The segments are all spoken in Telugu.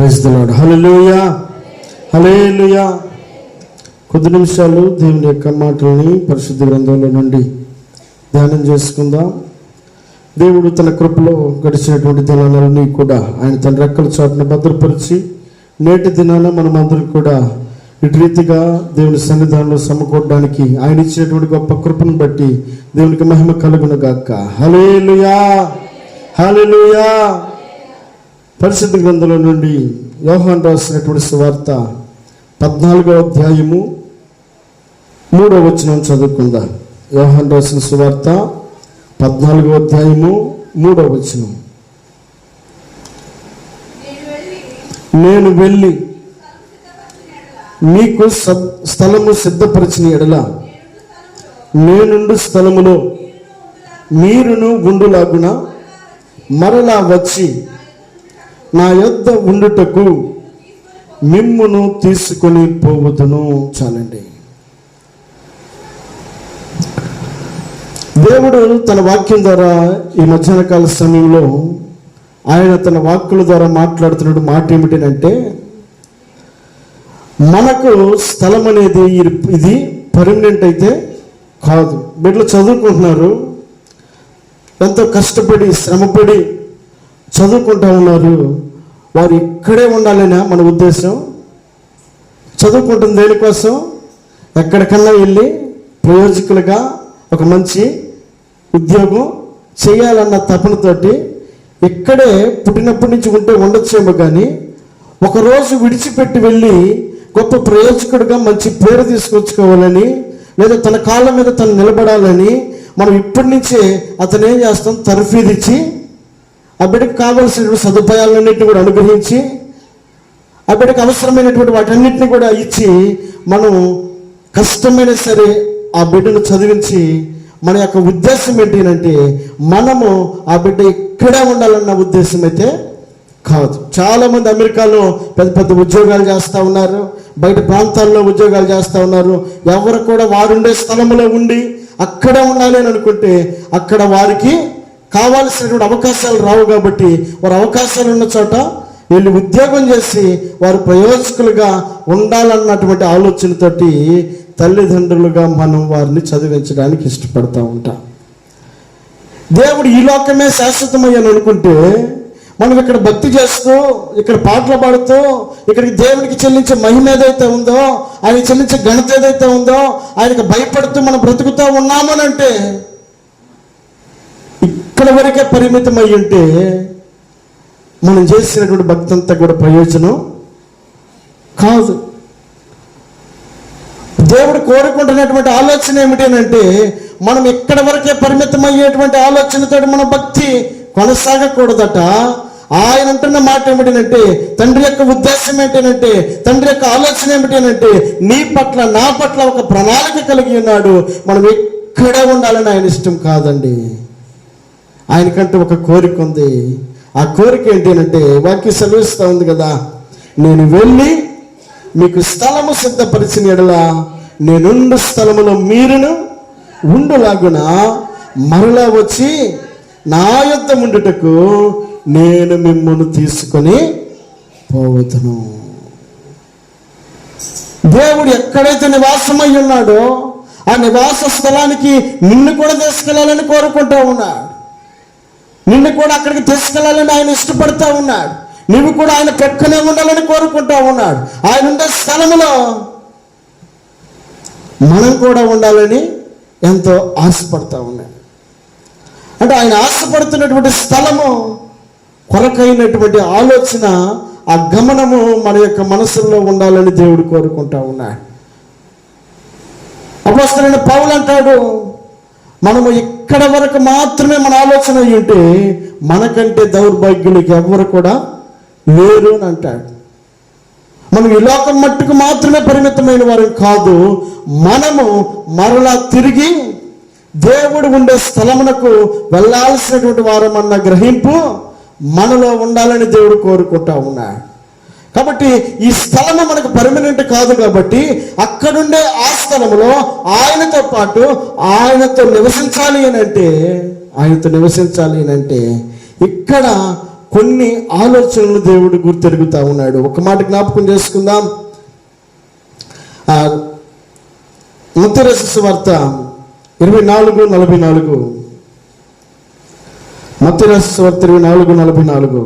Praise the lord. Hallelujah, hallelujah. కొద్ది నిమిషాలు దేవుని యొక్క మాటల్ని పరిశుద్ధ గ్రంథంలో నుండి ధ్యానం చేసుకుందాం. దేవుడు తన కృపలో గడిచినటువంటి దినాలన్నీ కూడా ఆయన తన రెక్కల చాటును భద్రపరిచి నేటి దినాన మనం అందరం కూడా ఇటు రీతిగా దేవుని సన్నిధానంలో సమకూడడానికి ఆయన ఇచ్చినటువంటి గొప్ప కృపను బట్టి దేవునికి మహిమ కలుగును గాక. హల్లెలూయా, హల్లెలూయా. పరిశుద్ధ గ్రంథంలో నుండి యోహాను రాసినటువంటి సువార్త 14వ అధ్యాయము 3వ వచనం చదువుకుందాం. యోహాను రాసిన సువార్త 14వ అధ్యాయము 3వ వచనం. నేను వెళ్ళి మీకు స్థలము సిద్ధపరిచిన ఎడల నేనుండు స్థలములో మీరును ఉండులాగున మరలా వచ్చి నా యొద్ద ఉండుటకు మిమ్మును తీసుకొని పోవదును. చాలండి. దేవుడు తన వాక్యం ద్వారా ఈ మధ్యాహ్న కాల సమయంలో ఆయన తన వాక్కుల ద్వారా మాట్లాడుతున్న మాట ఏమిటంటే, మనకు స్థలం అనేది ఇది పర్మనెంట్ అయితే కాదు. బిడ్డలు చదువుకుంటున్నారు, ఎంతో కష్టపడి శ్రమపడి చదువుకుంటూ ఉన్నారు. వారు ఇక్కడే ఉండాలనే మన ఉద్దేశం. చదువుకుంటుంది దేనికోసం? ఎక్కడికన్నా వెళ్ళి ప్రయోజకులుగా ఒక మంచి ఉద్యోగం చేయాలన్న తపనతోటి ఇక్కడే పుట్టినప్పటి నుంచి ఉండొచ్చేమో, కానీ ఒకరోజు విడిచిపెట్టి వెళ్ళి గొప్ప ప్రయోజకుడిగా మంచి పేరు తీసుకొచ్చుకోవాలని, లేదా తన కాళ్ళ మీద తను నిలబడాలని మనం ఇప్పటి నుంచే అతను ఏం చేస్తాం, తర్ఫీదిచ్చి ఆ బిడ్డకు కావలసినటువంటి సదుపాయాలన్నింటినీ కూడా అనుగ్రహించి ఆ బిడ్డకు అవసరమైనటువంటి వాటన్నిటిని కూడా ఇచ్చి మనం కష్టమైన సరే ఆ బిడ్డను చదివించి మన యొక్క ఉద్దేశం ఏంటంటే మనము ఆ బిడ్డ ఇక్కడే ఉండాలన్న ఉద్దేశం అయితే కాదు. చాలామంది అమెరికాలో పెద్ద పెద్ద ఉద్యోగాలు చేస్తూ ఉన్నారు, బయట ప్రాంతాల్లో ఉద్యోగాలు చేస్తూ ఉన్నారు. ఎవరు కూడా వారుండే స్థలంలో ఉండి అక్కడే ఉండాలి అని అనుకుంటే అక్కడ వారికి కావాల్సినటువంటి అవకాశాలు రావు. కాబట్టి వారు అవకాశాలు ఉన్న చోట వీళ్ళు ఉద్యోగం చేసి వారు ప్రయోజకులుగా ఉండాలన్నటువంటి ఆలోచనతోటి తల్లిదండ్రులుగా మనం వారిని చదివించడానికి ఇష్టపడతా ఉంటాం. దేవుడు ఈ లోకమే శాశ్వతమయ్యని అనుకుంటే మనం ఇక్కడ భక్తి చేస్తూ, ఇక్కడ పాటలు పాడుతూ, ఇక్కడికి దేవునికి చెల్లించే మహిమ ఏదైతే ఉందో, ఆయన చెల్లించే ఘనత ఏదైతే ఉందో, ఆయనకు భయపడుతూ మనం బ్రతుకుతూ ఉన్నామనంటే ఇక్కడ వరకే పరిమితం అయ్యి ఉంటే మనం చేసినటువంటి భక్తి అంతా కూడా ప్రయోజనం కాదు. దేవుడు కోరుకుంటున్నటువంటి ఆలోచన ఏమిటంటే మనం ఇక్కడ వరకే పరిమితం అయ్యేటువంటి ఆలోచనతో మన భక్తి కొనసాగకూడదట. ఆయన అంటున్న మాట ఏమిటంటే, తండ్రి యొక్క ఉద్దేశం ఏంటంటే, తండ్రి యొక్క ఆలోచన ఏమిటంటే నీ పట్ల నా పట్ల ఒక ప్రణాళిక కలిగి ఉన్నాడు. మనం ఇక్కడే ఉండాలని ఆయన ఇష్టం కాదండి. ఆయనకంటే ఒక కోరిక ఉంది. ఆ కోరిక ఏంటంటే వాక్యం సెలవిస్తూ ఉంది కదా, నేను వెళ్ళి మీకు స్థలము సిద్ధపరిచిన ఎడల నేనుండు స్థలములో మీరును ఉండులాగున మరలా వచ్చి నా యొద్ద ఉండుటకు నేను మిమ్మును తీసుకొని పోవదును. దేవుడు ఎక్కడైతే నివాసమై ఉన్నాడో ఆ నివాస స్థలానికి నిన్ను కూడా తీసుకెళ్లాలని కోరుకుంటూ ఉన్నాడు. నిన్ను కూడా అక్కడికి తీసుకెళ్లాలని ఆయన ఇష్టపడతా ఉన్నాడు. నువ్వు కూడా ఆయన పక్కనే ఉండాలని కోరుకుంటా ఉన్నాడు. ఆయన ఉండే స్థలములో మనం కూడా ఉండాలని ఎంతో ఆశపడతా ఉన్నాడు. అంటే ఆయన ఆశపడుతున్నటువంటి స్థలము కొరకైనటువంటి ఆలోచన, ఆ గమనము మన యొక్క మనసులో ఉండాలని దేవుడు కోరుకుంటా ఉన్నాడు. అపోస్తలుడైన పౌలు అంటాడు, మనము ఇక్కడ వరకు మాత్రమే మన ఆలోచన అయ్యి ఉంటే మనకంటే దౌర్భాగ్యులకి ఎవరు కూడా లేరు అని అంటాడు. మనం ఈ లోకం మట్టుకు మాత్రమే పరిమితమైన వారు కాదు. మనము మరలా తిరిగి దేవుడు ఉండే స్థలమునకు వెళ్ళాల్సినటువంటి వారమన్న గ్రహింపు మనలో ఉండాలని దేవుడు కోరుకుంటా ఉన్నాడు. కాబట్టి ఈ స్థలము మనకు పర్మనెంట్ కాదు. కాబట్టి అక్కడుండే ఆ స్థలములో ఆయనతో పాటు ఆయనతో నివసించాలి అని అంటే ఇక్కడ కొన్ని ఆలోచనలు దేవుడు గుర్తెరుగుతా ఉన్నాడు. ఒక మాట జ్ఞాపకం చేసుకుందాం. మత్తయి రాసిన సువార్త 24:44. మత్తయి రాసిన సువార్త 24:44.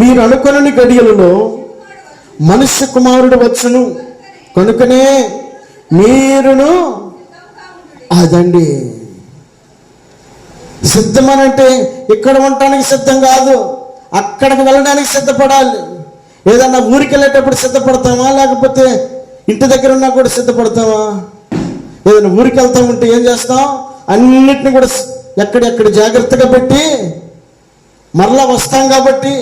మీరు అనుకొనని గడియలలో మనుష్య కుమారుడు వచ్చును కనుకనే మీరును అదండి. సిద్ధమనంటే ఇక్కడ ఉండటానికి సిద్ధం కాదు, అక్కడికి వెళ్ళడానికి సిద్ధపడాలి. ఏదన్నా ఊరికి వెళ్ళేటప్పుడు సిద్ధపడతామా, లేకపోతే ఇంటి దగ్గర ఉన్నా కూడా సిద్ధపడతామా? ఏదైనా ఊరికి వెళ్తా ఉంటే ఏం చేస్తాం? అన్నిటిని కూడా ఎక్కడెక్కడ జాగ్రత్తగా పెట్టి మరలా వస్తాం. కాబట్టి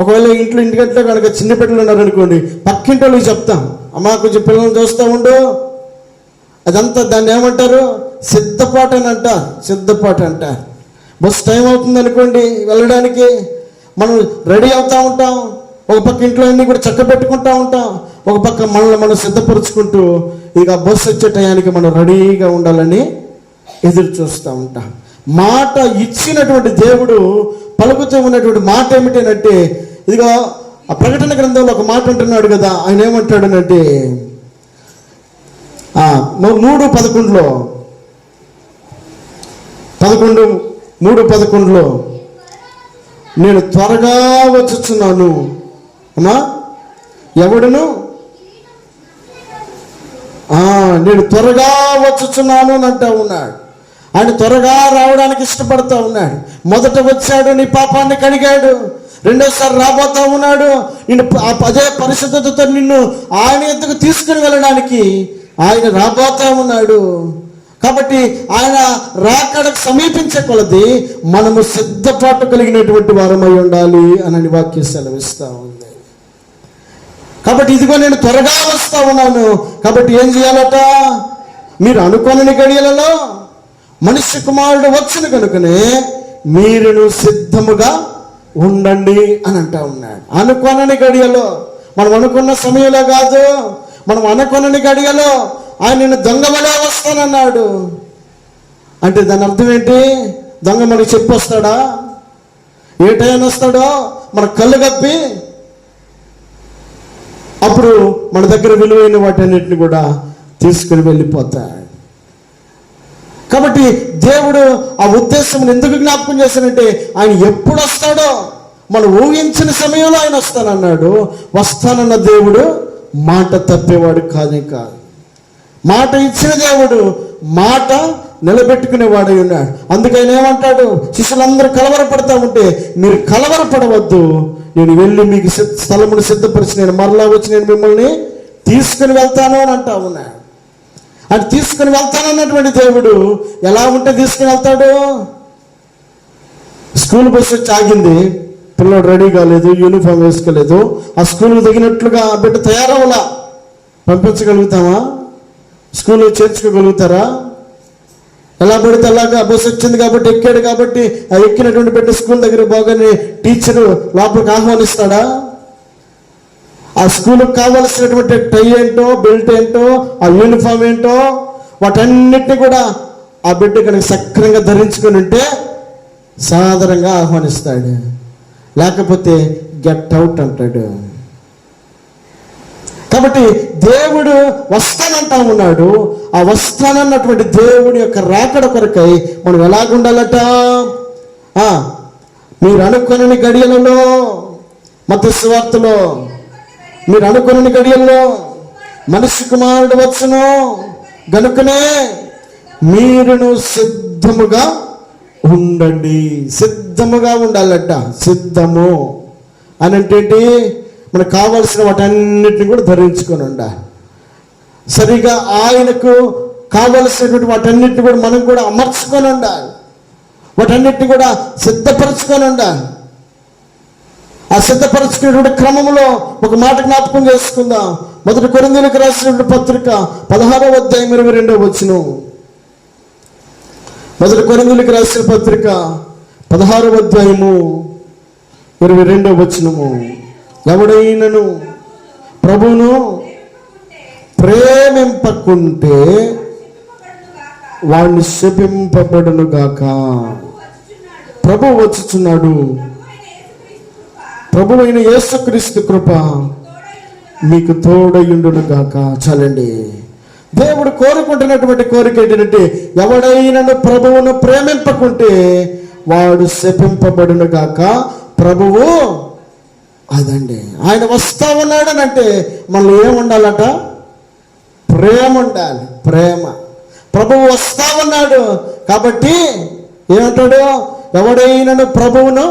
ఒకవేళ ఇంటిగంటలో కనుక చిన్న బిడ్డలు ఉన్నారనుకోండి, పక్కింటి వాళ్ళకి చెప్తాం, అమ్మా కొంచెం పిల్లల్ని చూస్తూ ఉండు. అదంతా దాన్ని ఏమంటారు? సిద్ధపాటు అని అంటారు. సిద్ధపాటు అంటారు. బస్ టైం అవుతుంది అనుకోండి వెళ్ళడానికి, మనం రెడీ అవుతూ ఉంటాం. ఒక పక్క ఇంట్లో అన్నీ కూడా చక్క పెట్టుకుంటూ ఉంటాం, ఒక పక్క మనల్ని మనం సిద్ధపరుచుకుంటూ ఇక బస్సు వచ్చే టయానికి మనం రెడీగా ఉండాలని ఎదురు చూస్తూ ఉంటాం. మాట ఇచ్చినటువంటి దేవుడు పలుకుతూ ఉన్నటువంటి మాట ఏమిటంటే, ఇదిగో ఆ ప్రకటన గ్రంథంలో ఒక మాట అంటున్నాడు కదా. ఆయన ఏమంటాడనంటే 3:11 నేను త్వరగా వచ్చుచున్నాను. అమ్మా ఎవడును నేను త్వరగా వచ్చుచున్నాను అని అంటా ఉన్నాడు. ఆయన త్వరగా రావడానికి ఇష్టపడతా ఉన్నాడు. మొదట వచ్చాడు, నీ పాపాన్ని కడిగాడు. రెండోసారి రాబోతా ఉన్నాడు, నిన్ను అదే పరిశుద్ధతతో నిన్ను ఆయన ఎద్దుకు తీసుకుని వెళ్ళడానికి ఆయన రాబోతా ఉన్నాడు. కాబట్టి ఆయన రాకడకు సమీపించే కొలది మనము సిద్ధపాటు కలిగినటువంటి వారమై ఉండాలి అని వాక్యం సెలవిస్తూ ఉంది. కాబట్టి ఇదిగో నేను త్వరగా వస్తా ఉన్నాను. కాబట్టి ఏం చేయాలట? మీరు అనుకోని గడియలలో మనుష్య కుమారుడు వచ్చిన కనుకనే మీరును సిద్ధముగా ఉండండి అని అంటా ఉన్నాడు. అనుకోనని గడియలో, మనం అనుకున్న సమయంలో కాదు, మనం అనుకోనని గడియలో ఆయన దొంగ వలే వస్తానన్నాడు. అంటే దాని అర్థం ఏంటి? దొంగ మనకి చెప్పి వస్తాడా? ఏ టైం వస్తాడో మన కళ్ళు కప్పి అప్పుడు మన దగ్గర విలువైన వాటన్నిటిని కూడా తీసుకుని వెళ్ళిపోతాడు. కాబట్టి దేవుడు ఆ ఉద్దేశం ఎందుకు జ్ఞాపకం చేశానంటే, ఆయన ఎప్పుడు వస్తాడో మనం ఊహించిన సమయంలో ఆయన వస్తానన్నాడు. వస్తానన్న దేవుడు మాట తప్పేవాడు కాదే కాదు. మాట ఇచ్చిన దేవుడు మాట నిలబెట్టుకునేవాడై ఉన్నాడు. అందుకని ఏమంటాడు? శిష్యులందరూ కలవరపడతా ఉంటే మీరు కలవరపడవద్దు, నేను వెళ్ళి మీకు స్థలమును సిద్ధపరిచి నేను మరలా వచ్చి నేను మిమ్మల్ని తీసుకుని వెళ్తాను అని అంటా ఉన్నాడు. అది తీసుకుని వెళ్తానన్నటువంటి దేవుడు ఎలా ఉంటే తీసుకుని వెళ్తాడు? స్కూల్ బస్సు వచ్చి ఆగింది, పిల్లడు రెడీ కాలేదు, యూనిఫామ్ వేసుకోలేదు, ఆ స్కూల్కి తగినట్లుగా ఆ బిడ్డ తయారవలా, పంపించగలుగుతామా? స్కూల్లో చేర్చుకోగలుగుతారా? ఎలా పడితే అలాగా బస్సు వచ్చింది కాబట్టి ఎక్కాడు కాబట్టి ఆ ఎక్కినటువంటి బిడ్డ స్కూల్ దగ్గర బాగానే టీచరు లోపలికి ఆహ్వానిస్తాడా? ఆ స్కూల్కి కావలసినటువంటి టై ఏంటో, బెల్ట్ ఏంటో, ఆ యూనిఫామ్ ఏంటో వాటన్నిటిని కూడా ఆ బిడ్డ కనుక సక్రంగా ధరించుకొని ఉంటే సాదరంగా ఆహ్వానిస్తాడు, లేకపోతే గెట్ అవుట్ అంటాడు. కాబట్టి దేవుడు వస్తానంటా ఉన్నాడు. ఆ వస్తానన్నటువంటి దేవుడి యొక్క రాకడ కొరకై మనం ఎలాగుండాలట? మీరు అనుకొనని గడియలలో, మత్తయి సువార్తలో మీరు అనుకొనని గడియల్లో మనుష్య కుమారుడు వచ్చును గనుకనే మీరును సిద్ధముగా ఉండండి. సిద్ధముగా ఉండాలట. సిద్ధము అని అంటే మనకు కావాల్సిన వాటన్నిటిని కూడా ధరించుకొని ఉండాలి. సరిగా ఆయనకు కావలసినటువంటి వాటన్నిటిని కూడా మనం కూడా అమర్చుకొని ఉండాలి. వాటన్నిటిని కూడా సిద్ధపరచుకొని ఉండాలి. ఆ సిద్ధపరచుకునేటువంటి క్రమంలో ఒక మాట జ్ఞాపకం చేసుకుందాం. 1 కొరింథీయులకు రాసినటువంటి పత్రిక 16వ అధ్యాయం 22వ వచనం. 1 కొరింథీయులకు రాసిన పత్రిక 16వ అధ్యాయము 22వ వచనము. ఎవడైనను ప్రభువును ప్రేమింపకుంటే వాడిని శపింపబడును గాక. ప్రభు వచ్చుచున్నాడు. ప్రభు అయిన యేసుక్రీస్తు కృప మీకు తోడయుండును గాక. చాలండి. దేవుడు కోరుకుంటున్నటువంటి కోరిక ఏంటంటే, ఎవడైనా ప్రభువును ప్రేమింపకుంటే వాడు శపింపబడును గాక. ప్రభువు అదండి, ఆయన వస్తా ఉన్నాడనంటే మనలో ఏముండాలట? ప్రేమ ఉండాలి. ప్రేమ. ప్రభువు వస్తా ఉన్నాడు కాబట్టి ఏమంటాడు? ఎవడైనా ప్రభువును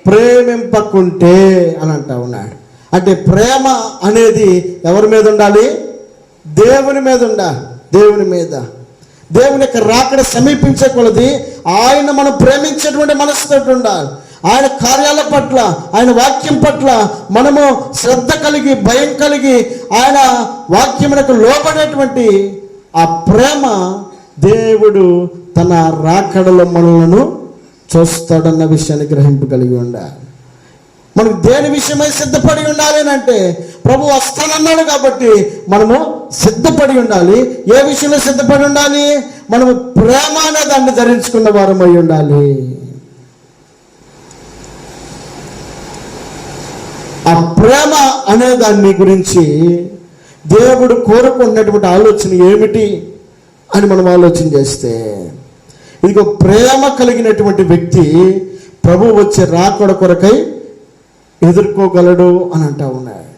ప్రేమింపకుంటే అని అంటా ఉన్నాడు. అంటే ప్రేమ అనేది ఎవరి మీద ఉండాలి? దేవుని మీద ఉండాలి. దేవుని మీద. దేవుని యొక్క రాకడ సమీపించే కొలది ఆయన మనం ప్రేమించేటువంటి మనసుతో ఉండాలి. ఆయన కార్యాల పట్ల, ఆయన వాక్యం పట్ల మనము శ్రద్ధ కలిగి, భయం కలిగి, ఆయన వాక్యమునకు లోబడేటువంటి ఆ ప్రేమ దేవుడు తన రాకడలో మనలను చూస్తాడన్న విషయాన్ని గ్రహింపగలిగి ఉండాలి. మనకు దేని విషయమై సిద్ధపడి ఉండాలి అంటే, ప్రభు వస్తానన్నాడు కాబట్టి మనము సిద్ధపడి ఉండాలి. ఏ విషయంలో సిద్ధపడి ఉండాలి? మనము ప్రేమ అనే దాన్ని ధరించుకున్న వారమై ఉండాలి. ఆ ప్రేమ అనే దాన్ని గురించి దేవుడు కోరుకున్నటువంటి ఆలోచన ఏమిటి అని మనం ఆలోచన చేస్తే, ఇదిగో ప్రేమ కలిగినటువంటి వ్యక్తి ప్రభు వచ్చే రాకడ కొరకై ఎదుర్కోగలడు అని అంటా ఉన్నాడు.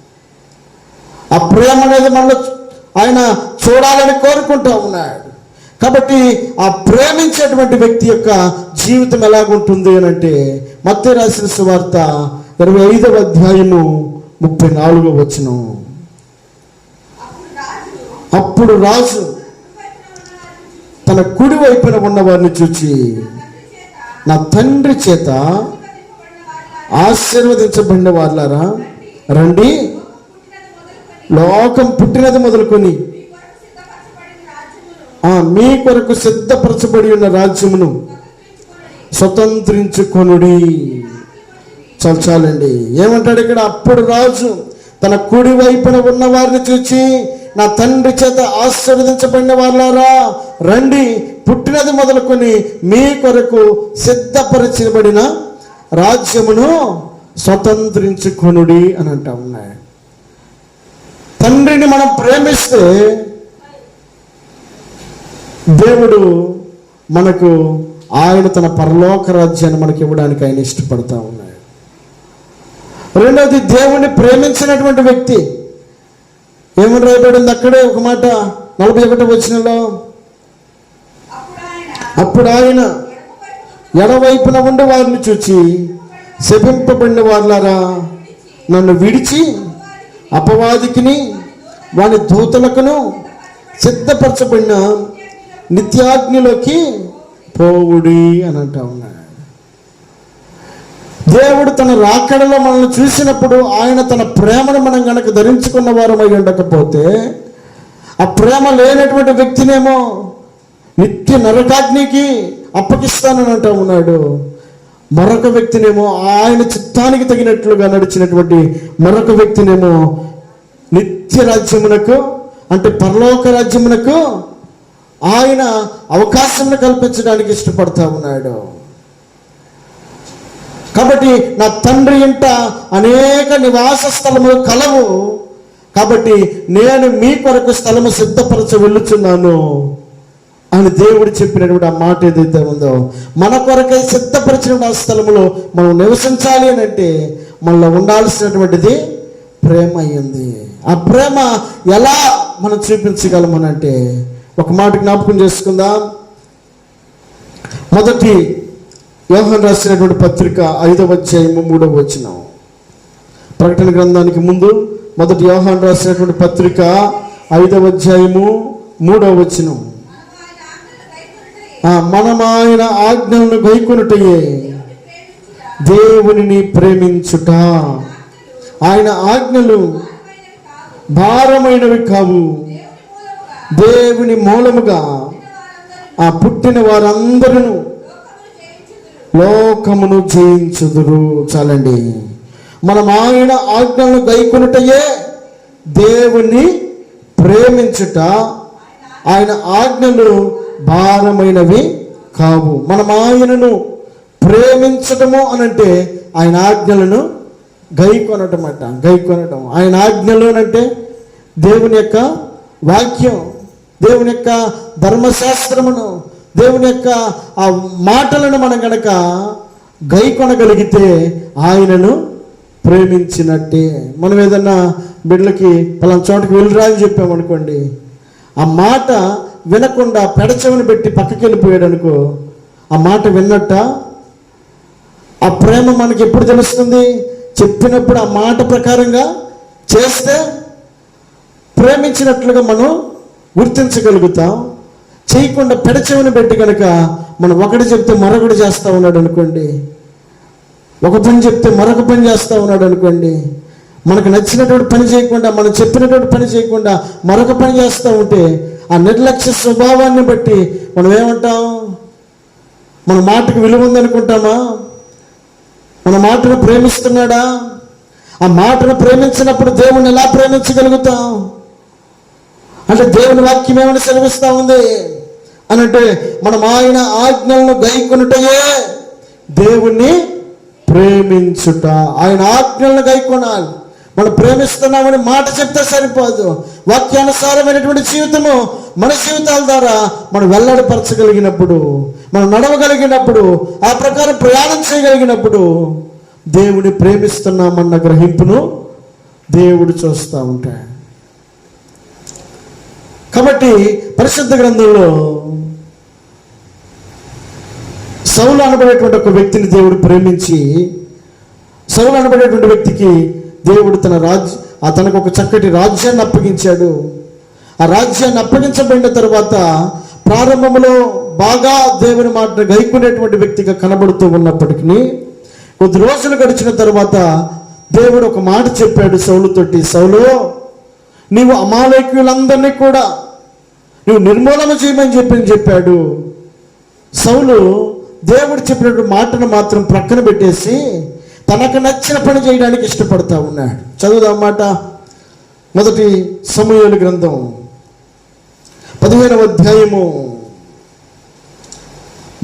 ఆ ప్రేమ అనేది మనలో ఆయన చూడాలని కోరుకుంటా ఉన్నాడు. కాబట్టి ఆ ప్రేమించేటువంటి వ్యక్తి యొక్క జీవితం ఎలాగుంటుంది అని అంటే, మత్తయి రాసిన సువార్త 25వ అధ్యాయము 34వ వచనం. అప్పుడు రాజు తన కుడి వైపున ఉన్న వారిని చూచి, నా తండ్రి చేత ఆశీర్వదించబడిన వారులారా, రండి, లోకం పుట్టినది మొదలుకొని మీ కొరకు సిద్ధపరచబడి ఉన్న రాజ్యమును స్వతంత్రించుకొనుడి. చాలండి. ఏమంటాడు ఇక్కడ? అప్పుడు రాజు తన కుడి వైపున ఉన్న వారిని చూచి, నా తండ్రి చేత ఆశీర్వదించబడిన వారులారా, రండి, పుట్టినది మొదలుకొని మీ కొరకు సిద్ధపరచబడిన రాజ్యమును స్వతంత్రించుకొనుడి అని అంటా ఉన్నాయి. తండ్రిని మనం ప్రేమిస్తే దేవుడు మనకు ఆయన తన పరలోక రాజ్యాన్ని మనకి ఇవ్వడానికి ఆయన ఇష్టపడతా ఉన్నాడు. రెండవది, దేవుణ్ణి ప్రేమించినటువంటి వ్యక్తి ఏమని రాయబడింది అక్కడే ఒక మాట 41వ వచనంలో, అప్పుడు ఆయన ఎడవైపున ఉండి వారిని చూచి, శపింపబడిన వారులారా, నన్ను విడిచి అపవాదికిని వాని దూతలకును సిద్ధపరచబడిన నిత్యాగ్నిలోకి పోవుడి అని అంటా ఉన్నాడు. దేవుడు తన రాకడలో మనల్ని చూసినప్పుడు ఆయన తన ప్రేమను మనం గనక ధరించుకున్న వారమై ఉండకపోతే, ఆ ప్రేమ లేనటువంటి వ్యక్తినేమో నిత్య నరకాగ్నికి అప్పగిస్తానని అంటా ఉన్నాడు. మరొక వ్యక్తినేమో ఆయన చిత్తానికి తగినట్లుగా నడిచినటువంటి మరొక వ్యక్తినేమో నిత్య రాజ్యమునకు, అంటే పరలోక రాజ్యమునకు ఆయన అవకాశం కల్పించడానికి ఇష్టపడతా ఉన్నాడు. కాబట్టి నా తండ్రి ఇంట అనేక నివాస స్థలములు కలవు, కాబట్టి నేను మీ కొరకు స్థలము సిద్ధపరచ వెళ్ళుచున్నాను అని దేవుడు చెప్పినటువంటి ఆ మాట ఏదైతే ఉందో, మన కొరకై సిద్ధపరిచిన ఆ స్థలములో మనం నివసించాలి అని అంటే మనలో ఉండాల్సినటువంటిది ప్రేమ అయ్యింది. ఆ ప్రేమ ఎలా మనం చూపించగలమనంటే, ఒక మాట జ్ఞాపకం చేసుకుందాం. మొదటి యోహాను రాసినటువంటి పత్రిక 5వ అధ్యాయము 3వ వచనం. ప్రకటన గ్రంథానికి ముందు మొదటి యోహాను రాసినటువంటి పత్రిక 5వ అధ్యాయము 3వ వచనం. మనం ఆయన ఆజ్ఞలను గైకొనుటయే దేవునిని ప్రేమించుట. ఆయన ఆజ్ఞలు భారమైనవి కావు, దేవుని మూలముగా ఆ పుట్టిన వారందరూ లోకమును జయించుదురు. చాలండి. మనం ఆయన ఆజ్ఞలను గైకొనుటయే దేవుని ప్రేమించుట, ఆయన ఆజ్ఞలు భారమైనవి కావు. మనం ఆయనను ప్రేమించటము అనంటే ఆయన ఆజ్ఞలను గైకొనటం అంట. గైకొనటం ఆయన ఆజ్ఞలోనంటే దేవుని యొక్క వాక్యం, దేవుని యొక్క ధర్మశాస్త్రమును, దేవుని యొక్క ఆ మాటలను మనం గనక గైకొనగలిగితే ఆయనను ప్రేమించినట్టే. మనం ఏదన్నా బిడ్డలకి పలానా చోటకి వెళ్ళిరా అని చెప్పామనుకోండి, ఆ మాట వినకుండా పెడచెవిని పెట్టి పక్కకి వెళ్ళిపోయాడు అనుకో, ఆ మాట విన్నట్ట. ఆ ప్రేమ మనకి ఎప్పుడు తెలుస్తుంది? చెప్పినప్పుడు ఆ మాట ప్రకారంగా చేస్తే ప్రేమించినట్లుగా మనం గుర్తించగలుగుతాం. చేయకుండా పెడచెవిని పెట్టి కనుక మనం ఒకటి చెప్తే మరొకటి చేస్తూ ఉన్నాడు అనుకోండి, ఒక పని చెప్తే మరొక పని చేస్తూ ఉన్నాడు అనుకోండి, మనకు నచ్చినటువంటి పని చేయకుండా, మనం చెప్పినటువంటి పని చేయకుండా మరొక పని చేస్తూ ఉంటే ఆ నిర్లక్ష్య స్వభావాన్ని బట్టి మనం ఏమంటాం? మన మాటకు విలువ ఉందనుకుంటామా? మన మాటను ప్రేమిస్తున్నాడా? ఆ మాటను ప్రేమించినప్పుడు దేవుణ్ణి ఎలా ప్రేమించగలుగుతాం? అంటే దేవుని వాక్యం ఏమని సెలవిస్తూ ఉంది అనంటే మనం ఆయన ఆజ్ఞలను గైకొనుటయే దేవుణ్ణి ప్రేమించుట. ఆయన ఆజ్ఞలను గైకొనాలి. మనం ప్రేమిస్తున్నామని మాట చెప్తే సరిపోదు. వాక్యానుసారమైనటువంటి జీవితము మన జీవితాల ద్వారా మనం వెల్లడిపరచగలిగినప్పుడు, మనం నడవగలిగినప్పుడు, ఆ ప్రకారం ప్రయాణం చేయగలిగినప్పుడు దేవుని ప్రేమిస్తున్నామన్న గ్రహింపును దేవుడు చూస్తూ ఉంటాడు. కాబట్టి పరిశుద్ధ గ్రంథంలో సౌలు అనబడేటువంటి ఒక వ్యక్తిని దేవుడు ప్రేమించి, సౌలు అనబడేటువంటి వ్యక్తికి దేవుడు తనకు ఒక చక్కటి రాజ్యాన్ని అప్పగించాడు. ఆ రాజ్యాన్ని అప్పగించబడిన తర్వాత ప్రారంభంలో బాగా దేవుని మాటను గైకునేటువంటి వ్యక్తిగా కనబడుతూ ఉన్నప్పటికీ కొద్ది రోజులు గడిచిన తర్వాత దేవుడు ఒక మాట చెప్పాడు సౌలుతోటి, సౌలు, నీవు అమాలేకీయులందరినీ కూడా నువ్వు నిర్మూలన చేయమని చెప్పాడు. సౌలు దేవుడు చెప్పినటువంటి మాటను మాత్రం ప్రక్కన పెట్టేసి తనకు నచ్చిన పని చేయడానికి ఇష్టపడతా ఉన్నాడు. చదువుదాం మాట. మొదటి సమూయేలు గ్రంథం 15వ అధ్యాయము,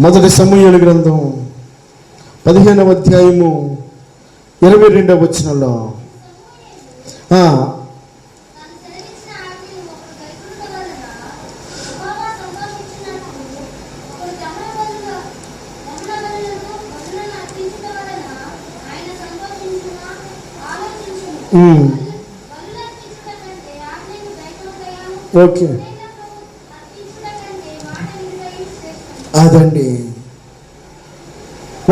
మొదటి సమూయేలు గ్రంథం 15వ అధ్యాయము 22వ వచనంలో ఓకే, అదండి.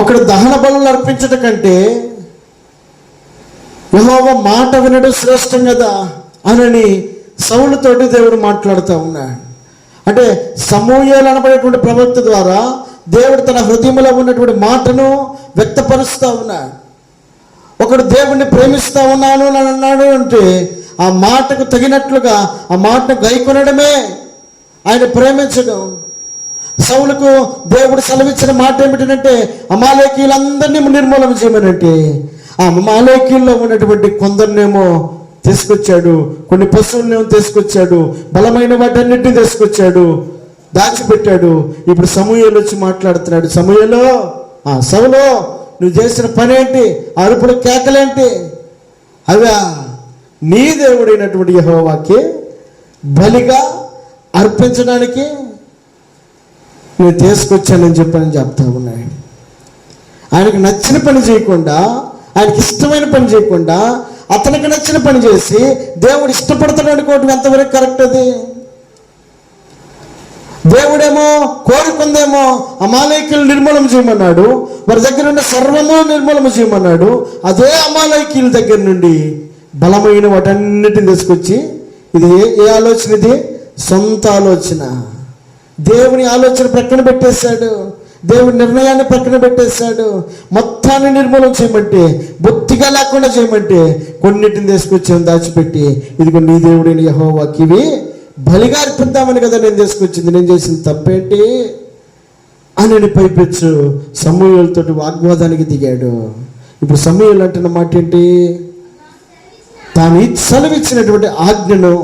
ఒకడు దహన బలులు అర్పించట కంటే యెహోవా మాట వినడం శ్రేష్టం కదా అని సౌలుతోటి దేవుడు మాట్లాడుతూ ఉన్నాడు. అంటే సమూయేలు అనబడేటువంటి ప్రవక్త ద్వారా దేవుడు తన హృదయంలో ఉన్నటువంటి మాటను వ్యక్తపరుస్తూ ఉన్నాడు. ఒకడు దేవుణ్ణి ప్రేమిస్తూ ఉన్నాను అని అన్నాడు అంటే ఆ మాటకు తగినట్లుగా ఆ మాటను గైకొనడమే ఆయన ప్రేమించడం. సౌలుకు దేవుడు సెలవిచ్చిన మాట ఏమిటంటే అమాలేకీయులందరినీ నిర్మూలన చేయమనంటే ఆ అమాలేకీయుల్లో ఉన్నటువంటి కొందరినేమో తీసుకొచ్చాడు, కొన్ని పశువులనేమో తీసుకొచ్చాడు, బలమైన వాటన్నిటిని తీసుకొచ్చాడు, దాచిపెట్టాడు. ఇప్పుడు సమూయేలు వచ్చి మాట్లాడుతున్నాడు, సమూయేలు, సౌలు, నువ్వు చేసిన పని ఏంటి? అరుపుల కేకలేంటి? అవా నీ దేవుడైనటువంటి యెహోవాకి బలిగా అర్పించడానికి నేను తీసుకొచ్చానని చెప్తా ఉన్నాయి. ఆయనకు నచ్చిన పని చేయకుండా, ఆయనకి ఇష్టమైన పని చేయకుండా అతనికి నచ్చిన పని చేసి దేవుడు ఇష్టపడతాడు అనుకోవటం ఎంతవరకు కరెక్ట్? అది దేవుడేమో కోరుకుందేమో అమాలేకీయులు నిర్మూలన చేయమన్నాడు, వారి దగ్గర ఉన్న సర్వము నిర్మూలన చేయమన్నాడు. అదే అమాలేకీయుల దగ్గర నుండి బలమైన వాటన్నిటిని తీసుకొచ్చి, ఇది ఏ ఆలోచన? ఇది సొంత ఆలోచన. దేవుని ఆలోచన ప్రక్కన పెట్టేశాడు, దేవుని నిర్ణయాన్ని ప్రక్కన పెట్టేశాడు. మొత్తాన్ని నిర్మూలన చేయమంటే, బొత్తిగా లేకుండా చేయమంటే కొన్నిటిని తీసుకొచ్చి దాచిపెట్టి, ఇదిగో నీ దేవుడైన యెహోవాకి ఇవి బలిగా అర్పిద్దామని కదా నేను తీసుకొచ్చింది, నేను చేసిన తప్పేంటి అని పైపెచ్చు సమూయేలుతో వాగ్వాదానికి దిగాడు. ఇప్పుడు సమూయేలు అంటున్న మాట ఏంటి? తాను సెలవిచ్చినటువంటి ఆజ్ఞను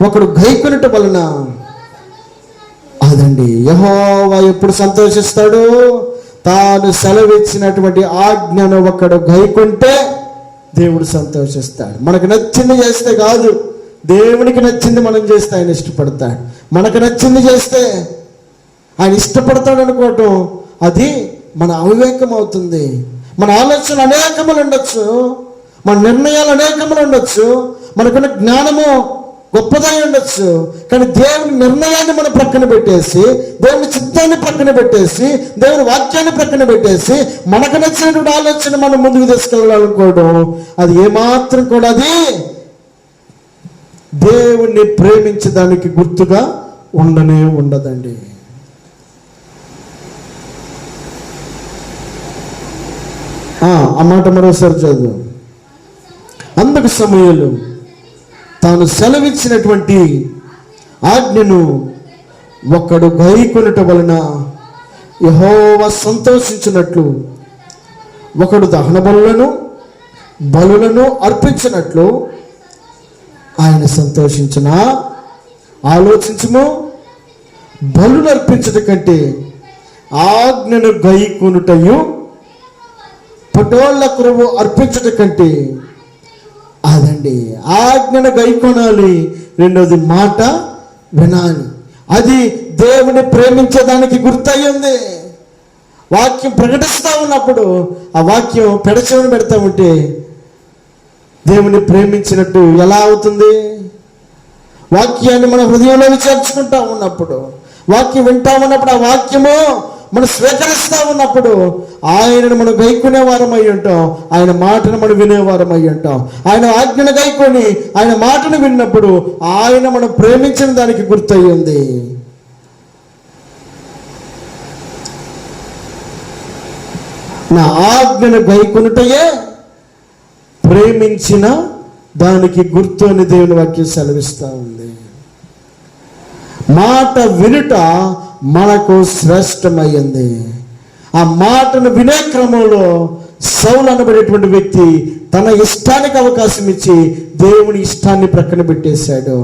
ఒకడు గైకొనటం వలన అదండి, యెహోవా ఎప్పుడు సంతోషిస్తాడు? తాను సెలవిచ్చినటువంటి ఆజ్ఞను ఒకడు గైకుంటే దేవుడు సంతోషిస్తాడు. మనకు నచ్చింది చేస్తే కాదు, దేవునికి నచ్చింది మనం చేస్తే ఆయన ఇష్టపడతాడు. మనకు నచ్చింది చేస్తే ఆయన ఇష్టపడతాడు అనుకోవటం అది మన అవివేకం అవుతుంది. మన ఆలోచన అనేకములు ఉండొచ్చు, మన నిర్ణయాలు అనేకములు ఉండొచ్చు, మనకున్న జ్ఞానము గొప్పదై ఉండొచ్చు, కానీ దేవుని నిర్ణయాన్ని మనం ప్రక్కన పెట్టేసి, దేవుని చిత్తాన్ని ప్రక్కన పెట్టేసి, దేవుని వాక్యాన్ని ప్రక్కన పెట్టేసి మనకు నచ్చినటువంటి ఆలోచన మనం ముందుకు తీసుకెళ్ళాలనుకోవడం అది ఏమాత్రం కూడా అది దేవుణ్ణి ప్రేమించడానికి గుర్తుగా ఉండనే ఉండదండి. ఆ మాట మరోసారి చదువు. అందుకు సమూయేలు తాను సెలవిచ్చినటువంటి ఆజ్ఞను ఒకడు గైకొనుట వలన యెహోవా సంతోషించినట్లు, ఒకడు దహన బలులను అర్పించినట్లు ఆయన సంతోషించిన. ఆలోచించుము, బలులు అర్పించట కంటే ఆజ్ఞను గైకొనుటయు పటోళ్ళ కొరవు అర్పించట కంటే, అదండి ఆజ్ఞను గైకొనాలి, రెండోది మాట వినాలి. అది దేవుని ప్రేమించడానికి గుర్తయ్యింది. వాక్యం ప్రకటిస్తూ ఉన్నప్పుడు ఆ వాక్యం పెడచెవిన పెడతా ఉంటే దేవుని ప్రేమించినట్టు ఎలా అవుతుంది? వాక్యాన్ని మన హృదయంలో చేర్చుకుంటా ఉన్నప్పుడు, వాక్యం వింటా ఉన్నప్పుడు, ఆ వాక్యము మనం స్వీకరిస్తూ ఉన్నప్పుడు ఆయనను మనం గైకునే వారం అయి ఉంటాం, ఆయన మాటను మనం వినేవారం అయి ఉంటాం. ఆయన ఆజ్ఞను గైకొని ఆయన మాటను విన్నప్పుడు ఆయన మనం ప్రేమించిన దానికి గుర్తయ్యింది. నా ఆజ్ఞను గైకొనుటయే ప్రేమించిన దానికి గుర్తు అని దేవుని వాక్యం సెలవిస్తూ ఉంది. మాట వినుట మనకు శ్రేష్టమైంది. ఆ మాటను వినే క్రమంలో సౌలు అనబడేటువంటి వ్యక్తి తన ఇష్టానికి అవకాశం ఇచ్చి దేవుని ఇష్టాన్ని ప్రక్కన పెట్టేశాడు.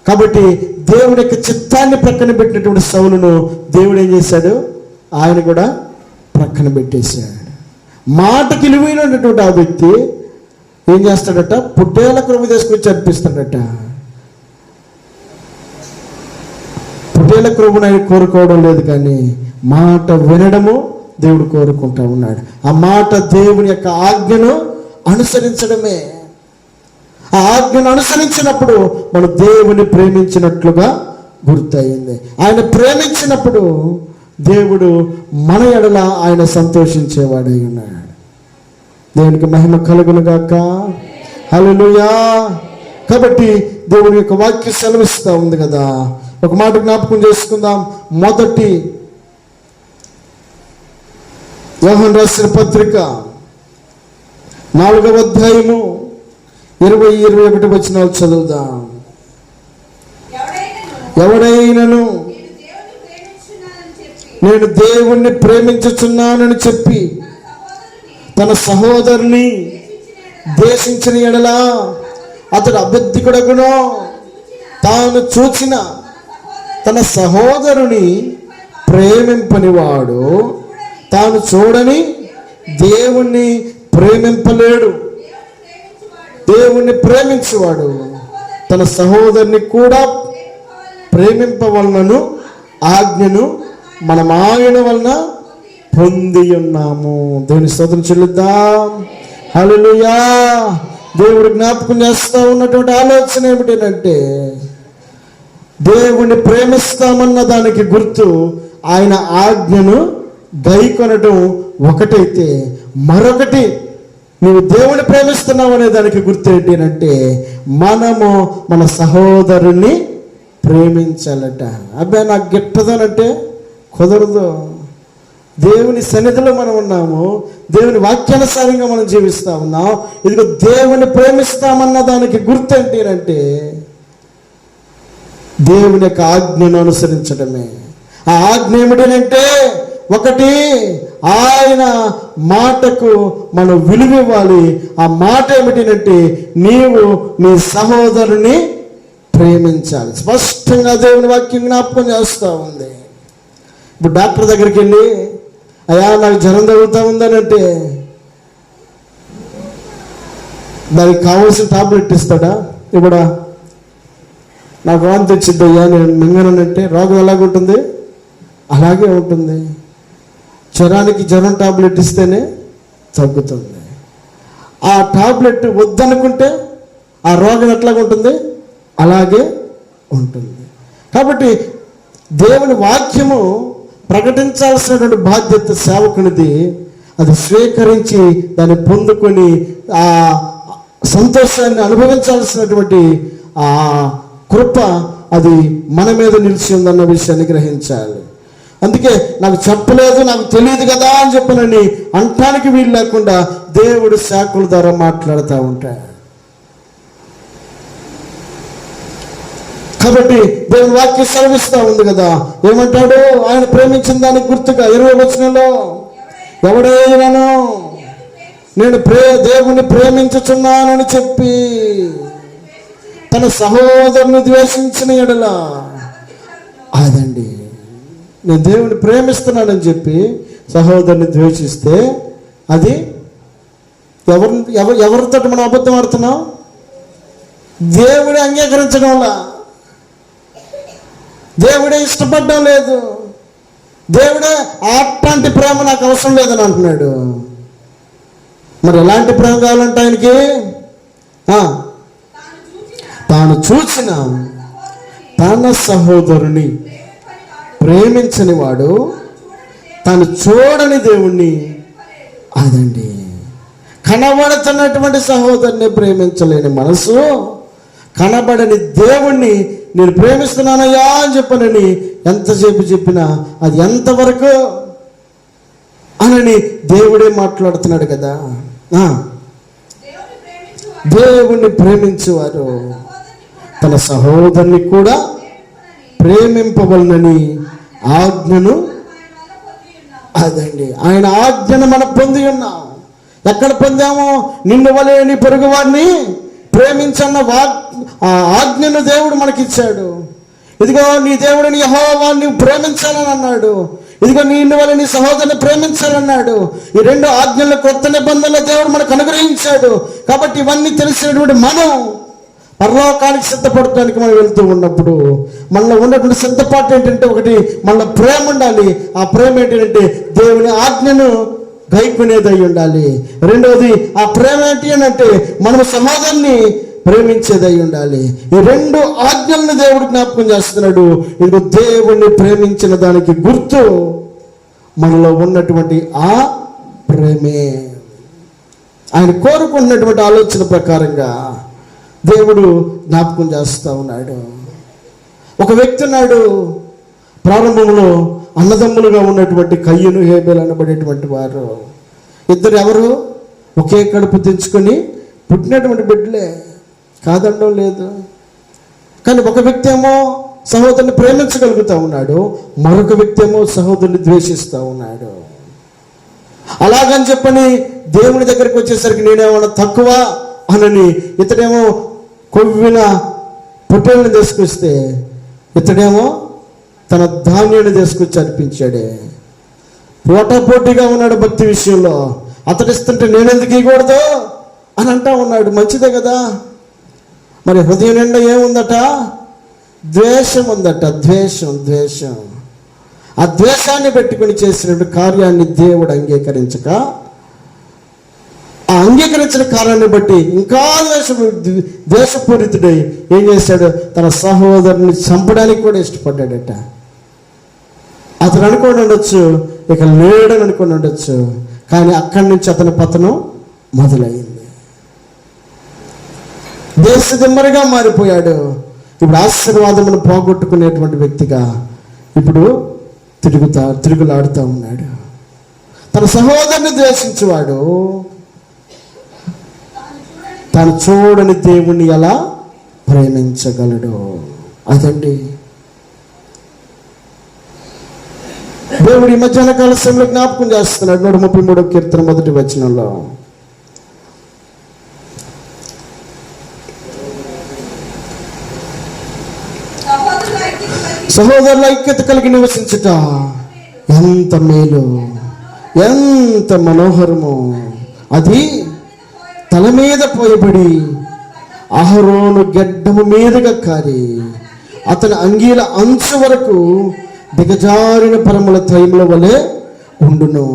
కాబట్టి దేవుని యొక్క చిత్తాన్ని ప్రక్కన పెట్టినటువంటి సౌలును దేవుడు ఏం చేశాడు? ఆయన కూడా ప్రక్కన పెట్టేశాడు. మాటకి విలువైనటువంటి ఆ వ్యక్తి ఏం చేస్తాడట? పుట్టేల క్రొవ్వు తీసుకొచ్చి అర్పిస్తాడట. పుట్టేల క్రొవ్వును ఆయన కోరుకోవడం లేదు, కానీ మాట వినడము దేవుడు కోరుకుంటా ఉన్నాడు. ఆ మాట దేవుని యొక్క ఆజ్ఞను అనుసరించడమే. ఆ ఆజ్ఞను అనుసరించినప్పుడు మనం దేవుని ప్రేమించినట్లుగా గుర్తయింది. ఆయన ప్రేమించినప్పుడు దేవుడు మన ఎడల ఆయన సంతోషించేవాడై ఉన్నాడు. దేవునికి మహిమ కలుగును గాక. హల్లెలూయా. కాబట్టి దేవుని యొక్క వాక్యం సెలవిస్తూ ఉంది కదా, ఒక మాట జ్ఞాపకం చేసుకుందాం. మొదటి యోహాను రాసిన పత్రిక 4వ అధ్యాయము 20-21 వచనాలు చదువుదాం. ఎవడైనను నేను దేవుణ్ణి ప్రేమించుచున్నానని చెప్పి తన సహోదరుని ద్వేషించిన ఎడల అతడు అబద్ధికుడగును. తాను చూచిన తన సహోదరుని ప్రేమింపనివాడు తాను చూడని దేవుణ్ణి ప్రేమింపలేడు. దేవుణ్ణి ప్రేమించేవాడు తన సహోదరుని కూడా ప్రేమింపవలనను ఆజ్ఞను మనం ఆయన వలన పొంది ఉన్నాము. దేవుని స్తోత్రం చెల్లిద్దాం. హల్లెలూయా. దేవుడు జ్ఞాపకం చేస్తూ ఉన్నటువంటి ఆలోచన ఏమిటంటే, దేవుణ్ణి ప్రేమిస్తామన్న దానికి గుర్తు ఆయన ఆజ్ఞను గైకొనడం ఒకటైతే, మరొకటి నీవు దేవుని ప్రేమిస్తున్నావు అనే దానికి గుర్తు ఏంటి అంటే, మనము మన సహోదరుని ప్రేమించాలట. అబ్బాయి నాకు గిట్టదనంటే కుదరదు. దేవుని సన్నిధిలో మనం ఉన్నాము, దేవుని వాక్యానుసారంగా మనం జీవిస్తా ఉన్నాం. ఇదిగో దేవుని ప్రేమిస్తామన్న దానికి గుర్తు ఏంటి అంటే దేవుని యొక్క ఆజ్ఞను అనుసరించడమే. ఆ ఆజ్ఞ ఏమిటంటే, ఒకటి ఆయన మాటకు మనం విలువ ఇవ్వాలి. ఆ మాట ఏమిటంటే, నీవు నీ సహోదరుని ప్రేమించాలి. స్పష్టంగా దేవుని వాక్యం జ్ఞాపకం చేస్తూ ఉంది. ఇప్పుడు డాక్టర్ దగ్గరికి వెళ్ళి, అయ్యా నాకు జ్వరం తగులుతూ ఉందని అంటే దానికి కావాల్సిన టాబ్లెట్ ఇస్తాడా? ఇప్పుడా నాకు వాంతి వచ్చింది అయ్యా నేను మింగనంటే రోగం ఎలాగుంటుంది? అలాగే ఉంటుంది. జ్వరానికి జ్వరం టాబ్లెట్ ఇస్తేనే తగ్గుతుంది. ఆ టాబ్లెట్ వద్దనుకుంటే ఆ రోగం ఎట్లాగా ఉంటుంది? అలాగే ఉంటుంది. కాబట్టి దేవుని వాక్యము ప్రకటించాల్సినటువంటి బాధ్యత సేవకునిది. అది స్వీకరించి దాన్ని పొందుకొని ఆ సంతోషాన్ని అనుభవించాల్సినటువంటి ఆ కృప అది మన మీద నిలిచి ఉందన్న విషయాన్ని గ్రహించాలి. అందుకే నాకు చెప్పలేదు, నాకు తెలియదు కదా అని చెప్పనని అంటానికి వీలు లేకుండా దేవుడు శాఖల ద్వారా మాట్లాడుతూ ఉంటాడు. కాబట్టి దేవుని వాక్యం సెలవిస్తూ ఉంది కదా, ఏమంటాడు? ఆయన ప్రేమించిన దానికి గుర్తుగా 20వ వచనంలో, ఎవడైనాను నేను దేవుని ప్రేమించుచున్నానని చెప్పి తన సహోదరుని ద్వేషించిన ఎడల, అదండి నేను దేవుని ప్రేమిస్తున్నానని చెప్పి సహోదరుని ద్వేషిస్తే అది ఎవరితో మనం అబద్ధం ఆడుతున్నాం? దేవుడే అంగీకరించడం వల్ల, దేవుడే ఇష్టపడడం లేదు, దేవుడే అట్లాంటి ప్రేమ నాకు అవసరం లేదని అంటున్నాడు. మరి ఎలాంటి ప్రేమ కావాలంటే ఆయనకి? తాను చూచిన తన సహోదరుని ప్రేమించని వాడు తాను చూడని దేవుణ్ణి, అదండి కనబడుతున్నటువంటి సహోదరుని ప్రేమించలేని మనసు, కనబడని దేవుణ్ణి నేను ప్రేమిస్తున్నానయ్యా అని చెప్పనని ఎంతసేపు చెప్పినా అది ఎంతవరకు అనని దేవుడే మాట్లాడుతున్నాడు కదా. దేవుణ్ణి ప్రేమించేవారు తన సహోదరుని కూడా ప్రేమింపవలనని ఆజ్ఞను, అదండి ఆయన ఆజ్ఞను మనం పొంది ఉన్నాం. ఎక్కడ పొందామో? నిన్ను వలె నీ పొరుగు వారిని ప్రేమించన్న ఆజ్ఞను దేవుడు మనకిచ్చాడు. ఇదిగో నీ దేవుడిని యెహోవాని ప్రేమించాలని అన్నాడు. ఇదిగో నిన్ను వలె నీ సహోదరుని ప్రేమించాలన్నాడు. ఈ 2 ఆజ్ఞల కొత్త నిబంధనలు దేవుడు మనకు అనుగ్రహించాడు. కాబట్టి ఇవన్నీ తెలిసినటువంటి మనం పరలోకానికి సిద్ధపడటానికి మనం వెళ్తూ ఉన్నప్పుడు మనలో ఉన్నటువంటి సిద్ధపాటు ఏంటంటే, ఒకటి మనలో ప్రేమ ఉండాలి. ఆ ప్రేమ ఏంటంటే దేవుని ఆజ్ఞను గైకునేది అయి ఉండాలి. రెండవది ఆ ప్రేమ ఏంటి అని అంటే మనం సమాధాన్ని ప్రేమించేది అయి ఉండాలి. ఈ 2 ఆజ్ఞలను దేవుడు జ్ఞాపకం చేస్తున్నాడు. ఇదిగో దేవుణ్ణి ప్రేమించిన దానికి గుర్తు మనలో ఉన్నటువంటి ఆ ప్రేమే. ఆయన కోరుకున్నటువంటి ఆలోచన ప్రకారంగా దేవుడు జ్ఞాపకం చేస్తూ ఉన్నాడు. ఒక వ్యక్తి ఉన్నాడు, ప్రారంభంలో అన్నదమ్ములుగా ఉన్నటువంటి కయ్యను హేబెలు అనబడేటువంటి వారు. ఇద్దరు ఎవరు? ఒకే కడుపు తెంచుకొని పుట్టినటువంటి బిడ్డలే, కాదనడం లేదు. కానీ ఒక వ్యక్తి ఏమో సహోదరుని ప్రేమించగలుగుతూ ఉన్నాడు, మరొక వ్యక్తి ఏమో సహోదరుని ద్వేషిస్తూ ఉన్నాడు. అలాగని చెప్పని దేవుని దగ్గరికి వచ్చేసరికి నేనేమన్నా తక్కువ అనని ఇతడేమో కొవ్విన పొట్టేళ్ళని తీసుకొస్తే ఇతడేమో తన ధాన్యాన్ని తీసుకొచ్చి అర్పించాడే. పోటాపోటీగా ఉన్నాడు భక్తి విషయంలో. అతడిస్తుంటే నేనెందుకు ఇవ్వకూడదు అని అంటా ఉన్నాడు. మంచిదే కదా. మరి హృదయం నిండా ఏముందట? ద్వేషం ఉందట. ద్వేషం. ఆ ద్వేషాన్ని పెట్టుకుని చేసినటువంటి కార్యాన్ని దేవుడు అంగీకరించక, ఆ అంగీకరించిన కారణాన్ని బట్టి ఇంకా ద్వేషపూరితుడై ఏం చేశాడు? తన సహోదరుని చంపడానికి కూడా ఇష్టపడ్డాడట. అతను అనుకోని ఉండొచ్చు, ఇక లేడని అనుకుని ఉండొచ్చు, కానీ అక్కడి నుంచి అతని పతనం మొదలైంది. దేశదిమ్మరిగా మారిపోయాడు. ఇప్పుడు ఆశీర్వాదమును పోగొట్టుకునేటువంటి వ్యక్తిగా ఇప్పుడు తిరుగులాడుతూ ఉన్నాడు. తన సహోదరుని ద్వేషించేవాడు తాను చూడని దేవుణ్ణి ఎలా ప్రేమించగలడు? అదండి దేవుడు ఈ మధ్యాహ్న కాల సమయంలో జ్ఞాపకం చేస్తున్నాడు. 133వ కీర్తన 1వ వచనంలో, సహోదరుల ఐక్యత కలిగి నివసించుట ఎంత మేలు, ఎంత మనోహరము. అది తల మీద పోయబడి అహరోను గెడ్డము మీదుగా కారి అతని అంగీల అంచు వరకు దిగజారిన పరముల తైముల వలె ఉండును.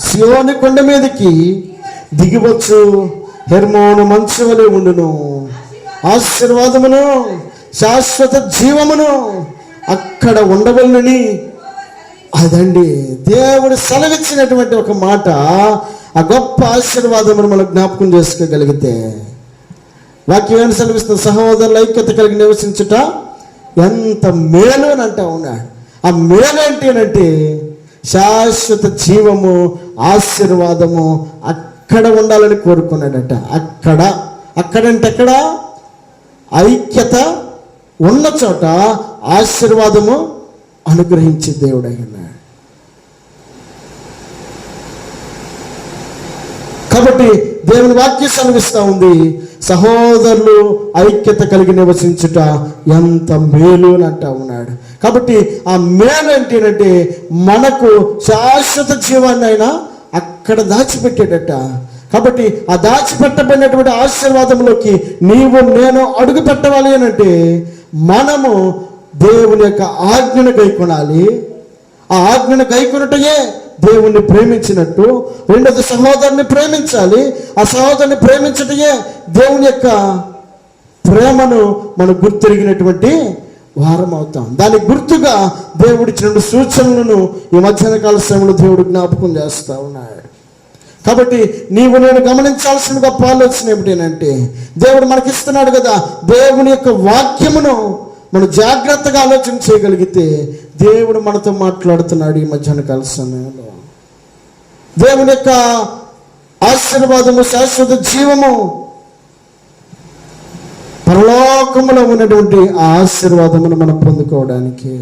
సియోని కొండ మీదకి దిగివచ్చు హెర్మోను మంచు వలె ఉండును. ఆశీర్వాదమును, శాశ్వత జీవమును అక్కడ ఉండవలనని అదండి దేవుడు సెలవిచ్చినటువంటి ఒక మాట. ఆ గొప్ప ఆశీర్వాదమును మనం జ్ఞాపకం చేసుకోగలిగితే వాక్యం ఏమి సెలవిస్తుంది? సహోదరుల ఐక్యత కలిగి నివసించుట ఎంత మేలు అని అంటా ఉన్నాడు. ఆ మేలు ఏంటంటే శాశ్వత జీవము, ఆశీర్వాదము అక్కడ ఉండాలని కోరుకున్నాడట. అక్కడంటే ఎక్కడ? ఐక్యత ఉన్న చోట ఆశీర్వాదము అనుగ్రహించే దేవుడు అయినా. కాబట్టి దేవుని వాక్యం సెలవిస్తూ ఉంది, సహోదరులు ఐక్యత కలిగి నివసించుట ఎంత మేలు అని అంటా ఉన్నాడు. కాబట్టి ఆ మేలు ఏంటంటే మనకు శాశ్వత జీవాన్ని అయినా అక్కడ దాచిపెట్టేటట. కాబట్టి ఆ దాచిపెట్టబడినటువంటి ఆశీర్వాదంలోకి నీవు నేను అడుగు పెట్టవాలి అని అంటే మనము దేవుని యొక్క ఆజ్ఞను గైకొనాలి. ఆ ఆజ్ఞను గైకొనటయే దేవుణ్ణి ప్రేమించినట్టు. రెండోది సహోదరుని ప్రేమించాలి. ఆ సహోదరుని ప్రేమించటయే దేవుని యొక్క ప్రేమను మనం గుర్తెరిగినటువంటి వారం అవుతాం. దానికి గుర్తుగా దేవుడిచ్చిన సూచనలను ఈ మధ్యాహ్న కాల సమయంలో దేవుడు జ్ఞాపకం చేస్తూ ఉన్నాడు. కాబట్టి నీవు నేను గమనించాల్సిన గొప్ప ఆలోచన ఏమిటంటే దేవుడు మనకిస్తున్నాడు కదా, దేవుని యొక్క వాక్యమును మనం జాగ్రత్తగా ఆలోచన చేయగలిగితే దేవుడు మనతో మాట్లాడుతున్నాడు. ఈ మధ్యాహ్న కాల సమయంలో దేవుని యొక్క ఆశీర్వాదము, శాశ్వత జీవము, పరలోకములో ఉన్నటువంటి ఆ ఆశీర్వాదమును మనం పొందుకోవడానికి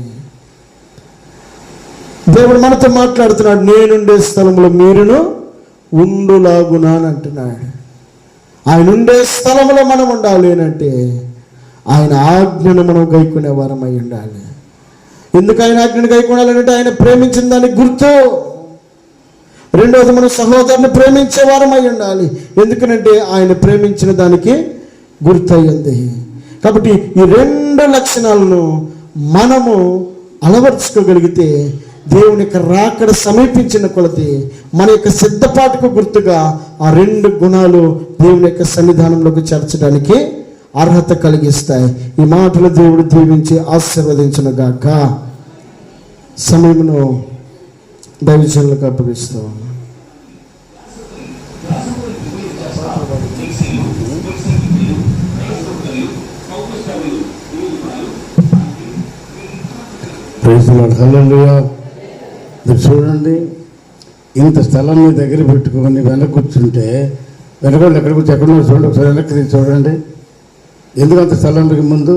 దేవుడు మనతో మాట్లాడుతున్నాడు. నేనుండే స్థలంలో మీరును ఉండులాగునా అని అంటున్నాడు. ఆయన ఉండే స్థలంలో మనం ఉండాలి అంటే ఆయన ఆజ్ఞను మనం గైకునే వారం అయి ఉండాలి. ఎందుకు ఆయన ఆజ్ఞను గైకొనాలంటే ఆయన ప్రేమించిన దానికి గుర్తు. రెండవది మనం సహోదరుని ప్రేమించే వారం అయి ఉండాలి. ఎందుకనంటే ఆయన ప్రేమించిన దానికి గుర్తయింది. కాబట్టి ఈ రెండు లక్షణాలను మనము అలవర్చుకోగలిగితే దేవుని యొక్క రాకడ సమీపించిన కొలది మన యొక్క సిద్ధపాటుకు గుర్తుగా ఆ రెండు గుణాలు దేవుని యొక్క సన్నిధానంలోకి చేర్చడానికి అర్హత కలిగిస్తాయి. ఈ మాటలు దేవుడు దీవించి ఆశీర్వదించును గాక. సమయమును దైవజనులకు అప్పగిస్తాం. హల్లెలూయా. చూడండి, ఇంత స్థలం మీ దగ్గర పెట్టుకొని వెనక్కి కూర్చుంటే వెనకాల ఎక్కడ కూర్చో ఎక్కడ చూడండి, ఒకసారి వెనక్కి చూడండి. ఎందుకు అంత స్థలం ముందు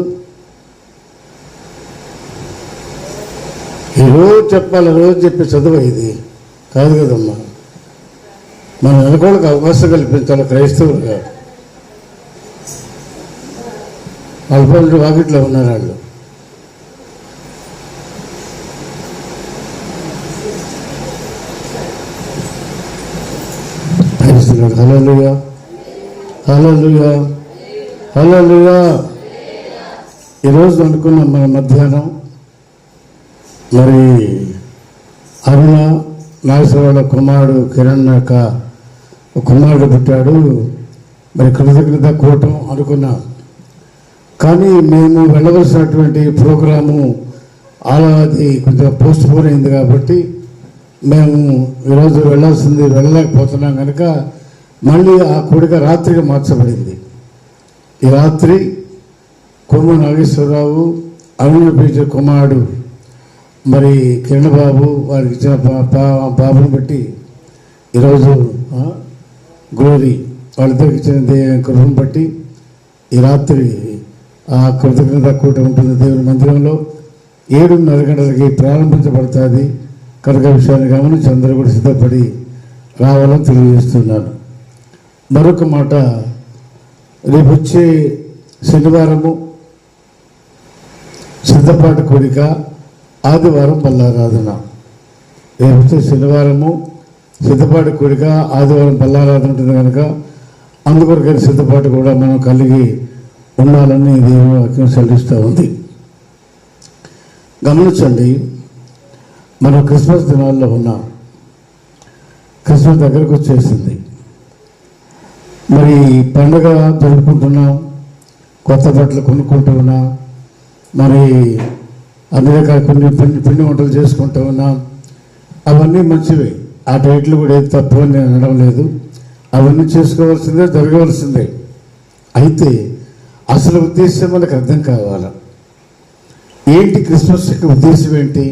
రోజు చెప్పాలి, రోజు చెప్పే చదువు ఇది కాదు కదమ్మా. మన వెనకోళ్ళకి అవకాశం కల్పించాలి. క్రైస్తవులుగా అల్పంలో వాకిట్లో ఉన్నారు వాళ్ళు. హల్లెలూయా, హల్లెలూయా, హల్లెలూయా. ఈరోజు అనుకున్నాం మన మధ్యాహ్నం మరి అరుణ నాగేశ్వరరావు కుమారుడు కిరణ్ యొక్క కుమారుడు పుట్టాడు. మరి కృతజ్ఞత కూటం అనుకున్నాం. కానీ మేము వెళ్ళవలసినటువంటి ప్రోగ్రాము అది కొంచెం పోస్ట్ పోన్ అయింది కాబట్టి మేము ఈరోజు వెళ్ళలేకపోతున్నాం కనుక మళ్ళీ ఆ కూడిక రాత్రికి మార్చబడింది. ఈ రాత్రి కుర్మ నాగేశ్వరరావు అరుణ పీచ కుమారుడు మరి కిరణ్ బాబు వారికి ఇచ్చిన బాబుని బట్టి ఈరోజు గ్లోరీ వాళ్ళిద్దరికి ఇచ్చిన కృపను బట్టి ఈ రాత్రి ఆ కృతజ్ఞత కూట ఉంటుంది దేవుని మందిరంలో. 7:30 గంటలకి ప్రారంభించబడుతుంది కనుక విషయాన్ని గమనించి అందరూ కూడా సిద్ధపడి రావాలని తెలియజేస్తున్నాను. మరొక మాట, రేపు వచ్చే శనివారము సిద్ధపాటు కూడిక, ఆదివారం బల్లారాధన. రేపు శనివారము సిద్ధపాటు కూడిక, ఆదివారం బల్లారాధన ఉంటుంది కనుక అందుకొరకైన సిద్ధపాటు కూడా మనం కలిగి ఉండాలని దేవుని వాక్యం సెలవిస్తూ ఉంది. గమనించండి, మనం క్రిస్మస్ దినాల్లో ఉన్నాం. క్రిస్మస్ దగ్గరకు వచ్చేసింది. మరి పండుగ జరుపుకుంటున్నాం, కొత్త బట్టలు కొనుక్కుంటూ ఉన్నాం, మరి అన్ని రకాల పిండి వంటలు చేసుకుంటూ ఉన్నాం. అవన్నీ మంచివే, ఆ డైట్లు కూడా ఏది తప్పు అని నేను అనడం లేదు. అవన్నీ చేసుకోవాల్సిందే, జరగవలసిందే. అయితే అసలు ఉద్దేశం మనకు అర్థం కావాలి. ఏంటి క్రిస్మస్ యొక్క ఉద్దేశం ఏంటి?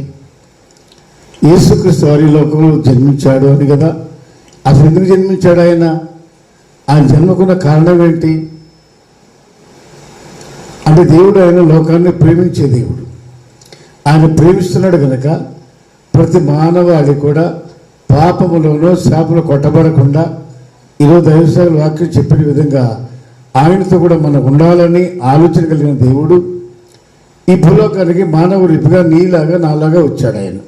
యేసుక్రీస్తు వారి లోకంలో జన్మించాడు అని కదా. అసలు ఎందుకు జన్మించాడు ఆయన జన్మకున్న కారణం ఏంటి అంటే, దేవుడు ఆయన లోకాన్ని ప్రేమించే దేవుడు. ఆయన ప్రేమిస్తున్నాడు కనుక ప్రతి మానవాళి కూడా పాపములోనూ శాపలు కొట్టబడకుండా ఈరోజు దైవసేవల వాక్యం చెప్పిన విధంగా ఆయనతో కూడా మనం ఉండాలని ఆలోచన కలిగిన దేవుడు ఈ భూలోకానికి మానవుడు ఇప్పుగా నీలాగా నాలాగా వచ్చాడు. ఆయన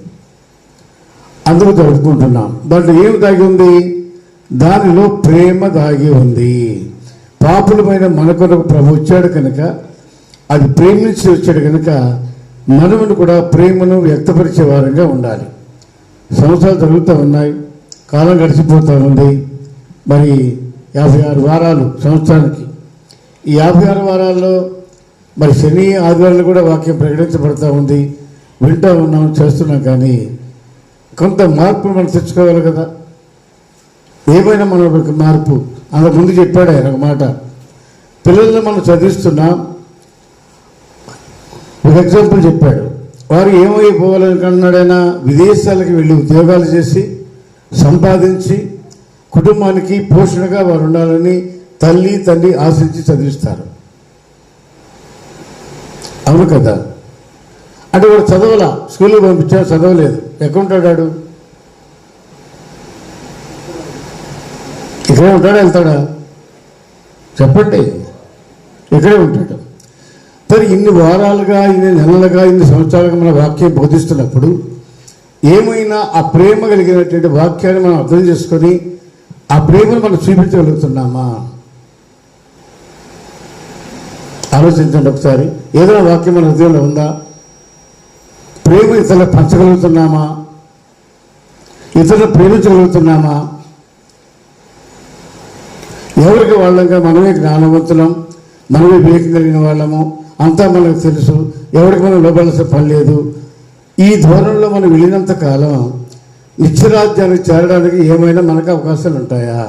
అందుకు జరుపుకుంటున్నాం. దాంట్లో ఏమి దాగి ఉంది? దానిలో ప్రేమ దాగి ఉంది. పాపులమైన మన కొరకు ప్రభు వచ్చాడు కనుక, అది ప్రేమించి వచ్చాడు కనుక మనమును కూడా ప్రేమను వ్యక్తపరిచే వారంగా ఉండాలి. సంవత్సరాలు జరుగుతూ ఉన్నాయి, కాలం గడిచిపోతూ ఉంది. మరి 56 వారాలు సంవత్సరానికి. ఈ 56 వారాల్లో మరి శని ఆదివారాలు కూడా వాక్యం ప్రకటించబడతా ఉంది, వింటూ ఉన్నాం, చేస్తున్నాం. కానీ కొంత మార్పు మనం తెచ్చుకోవాలి కదా. ఏమైనా మన మార్పు అంతకు ముందు చెప్పాడు ఆయన ఒక మాట. పిల్లల్ని మనం చదివిస్తున్నాం, ఒక ఎగ్జాంపుల్ చెప్పాడు. వారు ఏమైపోవాలనుకున్నాడైనా విదేశాలకు వెళ్ళి ఉద్యోగాలు చేసి సంపాదించి కుటుంబానికి పోషణగా వారు ఉండాలని తల్లి తండ్రి ఆశించి చదివిస్తారు. అవును కదా. అంటే వాడు చదవలా, స్కూల్కి పంపించాడు, చదవలేదు. ఎక్కడుంటాడు? ఇక్కడే ఉంటాడా, వెళ్తాడా? చెప్పండి. ఇక్కడే ఉంటాడు. మరి ఇన్ని వారాలుగా, ఇన్ని నెలలుగా, ఇన్ని సంవత్సరాలుగా మన వాక్యం బోధిస్తున్నప్పుడు ఏమైనా ఆ ప్రేమ కలిగినటువంటి వాక్యాన్ని మనం అర్థం చేసుకొని ఆ ప్రేమను మనం చూపించగలుగుతున్నామా? ఆలోచించండి ఒకసారి. ఏదైనా వాక్యం మన హృదయంలో ఉందా? ప్రేమ ఇతరులకు పంచగలుగుతున్నామా? ఇతరులను ప్రేమించగలుగుతున్నామా? ఎవరికి వాళ్ళంగా మనమే జ్ఞానవంతులం, మనమే వివేకం కలిగిన వాళ్ళము, అంతా మనకు తెలుసు, ఎవరికి మనం లోపడాల్సిన పని లేదు. ఈ ధోరణిలో మనం వెళ్ళినంత కాలం నిత్యరాజ్యానికి చేరడానికి ఏమైనా మనకు అవకాశాలు ఉంటాయా?